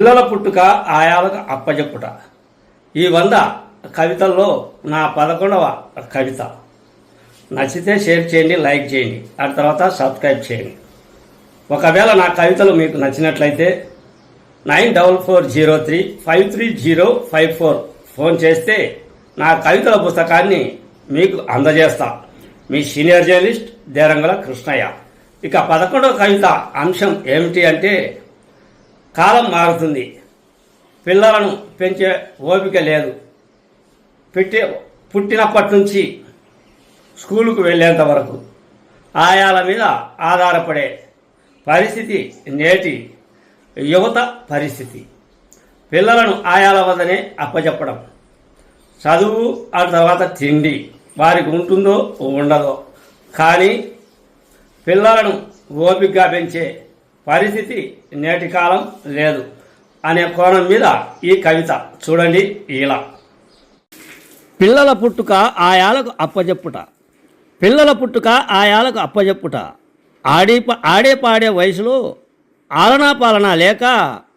పిల్లల పుట్టుక ఆయాలకు అప్పజెప్పుట. ఈ 100 కవితల్లో నా 11వ కవిత. నచ్చితే షేర్ చేయండి, లైక్ చేయండి, ఆ తర్వాత సబ్స్క్రైబ్ చేయండి. ఒకవేళ నా కవితలు మీకు నచ్చినట్లయితే 9440353054 ఫోన్ చేస్తే నా కవితల పుస్తకాన్ని మీకు అందజేస్తా. మీ సీనియర్ జర్నలిస్ట్ దేరంగల కృష్ణయ్య. ఇక 11వ కవిత అంశం ఏమిటి అంటే, కాలం మారుతుంది, పిల్లలను పెంచే ఓపిక లేదు, పుట్టినప్పటి నుంచి స్కూలుకు వెళ్ళేంత వరకు ఆయాల మీద ఆధారపడే పరిస్థితి నేటి యువత పరిస్థితి. పిల్లలను ఆయాల వద్దనే అప్పచెప్పడం, చదువు ఆ తర్వాత తిండి వారికి ఉంటుందో ఉండదో, కానీ పిల్లలను ఓపికగా పెంచే పరిస్థితి నేటి కాలం లేదు అనే కోణం మీద ఈ కవిత చూడండి. ఇలా పిల్లల పుట్టుక ఆయాలకు అప్పచెప్పుట. పిల్లల పుట్టుక ఆయాలకు అప్పచెప్పుట. ఆడే పాడే వయసులో ఆలనా పాలన లేక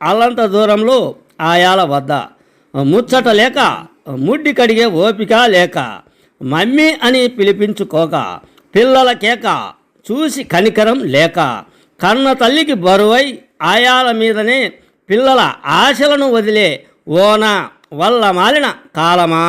అల్లంత దూరంలో ఆయాల వద్ద ముచ్చట లేక ముడ్డి కడిగే ఓపిక లేక మమ్మీ అని పిలిపించుకోక పిల్లల కేక చూసి కనికరం లేక కన్న తల్లికి బరువై ఆయాల మీదనే పిల్లల ఆశలను వదిలే ఓన వల్ల మాలిన కాలమా.